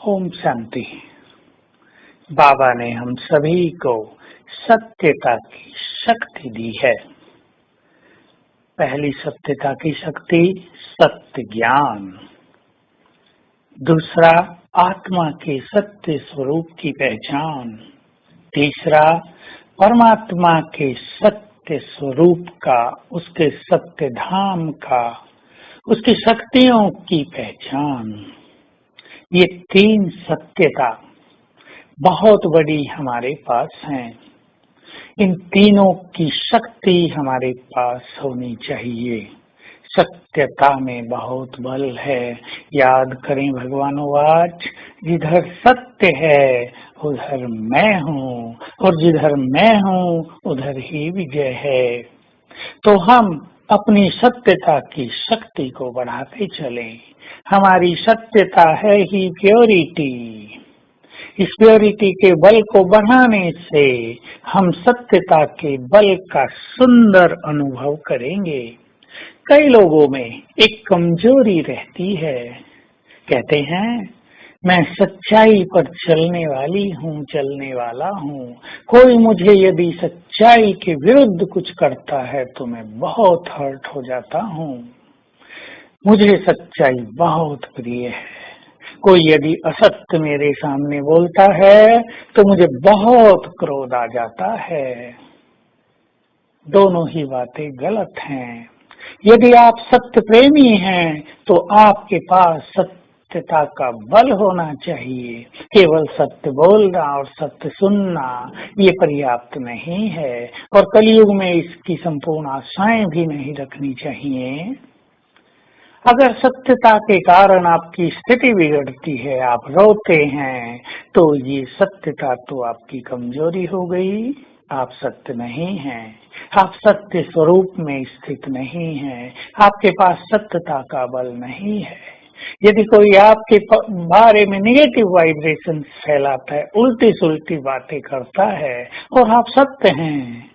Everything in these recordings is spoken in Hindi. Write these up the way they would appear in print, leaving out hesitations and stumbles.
ओम शांति। बाबा ने हम सभी को सत्यता की शक्ति दी है। पहली सत्यता की शक्ति सत्य ज्ञान, दूसरा आत्मा के सत्य स्वरूप की पहचान, तीसरा परमात्मा के सत्य स्वरूप का, उसके सत्य धाम का, उसकी शक्तियों की पहचान। ये तीन सत्यता बहुत बड़ी हमारे पास हैं। इन तीनों की शक्ति हमारे पास होनी चाहिए। सत्यता में बहुत बल है। याद करें भगवानुवाच, जिधर सत्य है उधर मैं हूँ, और जिधर मैं हूँ उधर ही विजय है। तो हम अपनी सत्यता की शक्ति को बढ़ाते चलें। हमारी सत्यता है ही प्योरिटी। इस प्योरिटी के बल को बढ़ाने से हम सत्यता के बल का सुंदर अनुभव करेंगे। कई लोगों में एक कमजोरी रहती है। कहते हैं, मैं सच्चाई पर चलने वाली हूँ, चलने वाला हूँ। कोई मुझे यदि सच्चाई के विरुद्ध कुछ करता है तो मैं बहुत हर्ट हो जाता हूँ। मुझे सच्चाई बहुत प्रिय है। कोई यदि असत्य मेरे सामने बोलता है तो मुझे बहुत क्रोध आ जाता है। दोनों ही बातें गलत हैं। यदि आप सत्य प्रेमी हैं तो आपके पास सत्यता का बल होना चाहिए। केवल सत्य बोलना और सत्य सुनना ये पर्याप्त नहीं है, और कलयुग में इसकी संपूर्ण आशाएं भी नहीं रखनी चाहिए। अगर सत्यता के कारण आपकी स्थिति बिगड़ती है, आप रोते हैं, तो ये सत्यता तो आपकी कमजोरी हो गई। आप सत्य नहीं हैं। आप सत्य स्वरूप में स्थित नहीं हैं। आपके पास सत्यता का बल नहीं है। यदि कोई आपके बारे में नेगेटिव वाइब्रेशन फैलाता है, उल्टी सुल्टी बातें करता है, और आप सत्य हैं,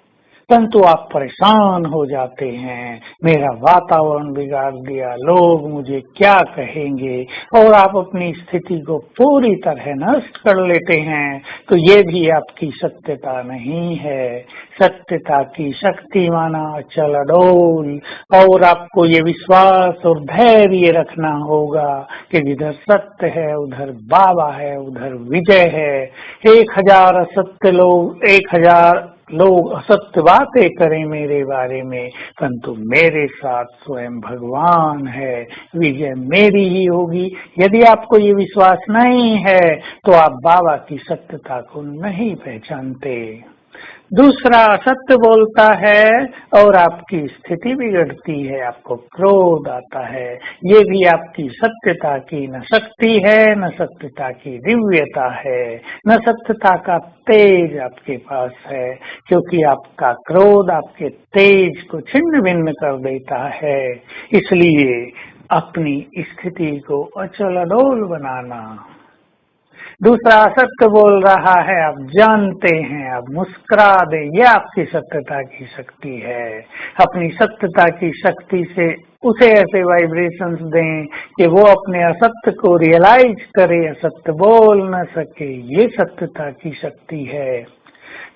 परंतु आप परेशान हो जाते हैं। मेरा वातावरण बिगाड़ दिया, लोग मुझे क्या कहेंगे, और आप अपनी स्थिति को पूरी तरह नष्ट कर लेते हैं, तो ये भी आपकी सत्यता नहीं है। सत्यता की शक्ति माना अचल अडोल, और आपको ये विश्वास और धैर्य रखना होगा कि जिधर सत्य है उधर बाबा है, उधर विजय है। 1000 असत्य लोग, 1000 लोग असत्य बातें करें मेरे बारे में, परंतु मेरे साथ स्वयं भगवान है। विजय मेरी ही होगी। यदि आपको ये विश्वास नहीं है तो आप बाबा की सत्यता को नहीं पहचानते। दूसरा, सत्य बोलता है और आपकी स्थिति बिगड़ती है, आपको क्रोध आता है। ये भी आपकी सत्यता की न शक्ति है, न सत्यता की दिव्यता है, न सत्यता का तेज आपके पास है, क्योंकि आपका क्रोध आपके तेज को छिन्न भिन्न कर देता है। इसलिए अपनी स्थिति को अचल अडोल बनाना। दूसरा, असत्य बोल रहा है, आप जानते हैं, आप मुस्कुरा दे, ये आपकी सत्यता की शक्ति है। अपनी सत्यता की शक्ति से उसे ऐसे वाइब्रेशंस दें कि वो अपने असत्य को रियलाइज करे, असत्य बोल न सके। ये सत्यता की शक्ति है।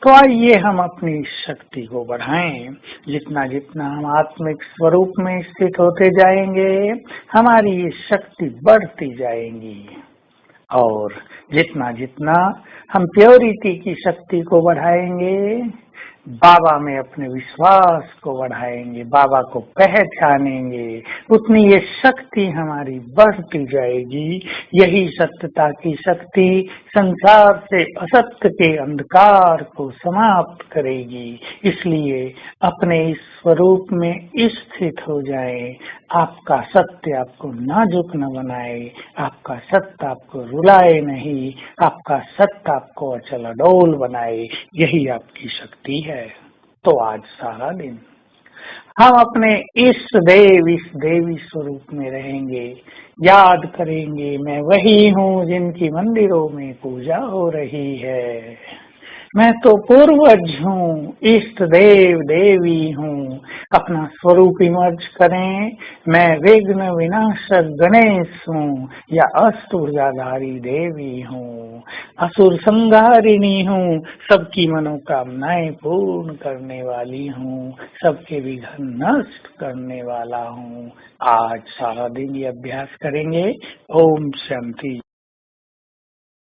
तो आइए हम अपनी शक्ति को बढ़ाएं। जितना जितना हम आत्मिक स्वरूप में स्थित होते जाएंगे, हमारी ये शक्ति बढ़ती जाएंगी। और जितना जितना हम प्योरिटी की शक्ति को बढ़ाएंगे, बाबा में अपने विश्वास को बढ़ाएंगे, बाबा को पहचानेंगे, उतनी ये शक्ति हमारी बढ़ती जाएगी। यही सत्यता की शक्ति संसार से असत्य के अंधकार को समाप्त करेगी। इसलिए अपने इस स्वरूप में स्थित हो जाएं। आपका सत्य आपको नाजुक न बनाए, आपका सत्य आपको रुलाए नहीं, आपका सत्य आपको अचल अडोल बनाए। यही आपकी शक्ति है। तो आज सारा दिन हम अपने इष्ट देव, इस देवी स्वरूप में रहेंगे। याद करेंगे, मैं वही हूँ जिनकी मंदिरों में पूजा हो रही है। मैं तो पूर्वज हूँ, इष्ट देव देवी हूँ, अपना स्वरूप इमर्ज करें। मैं विघ्न विनाशक गणेश हूँ या अष्टभुजाधारी देवी हूँ, असुर संहारिणी हूँ, सबकी मनोकामनाएं पूर्ण करने वाली हूँ, सबके विघ्न नष्ट करने वाला हूँ। आज सारा दिन ये अभ्यास करेंगे। ओम शांति।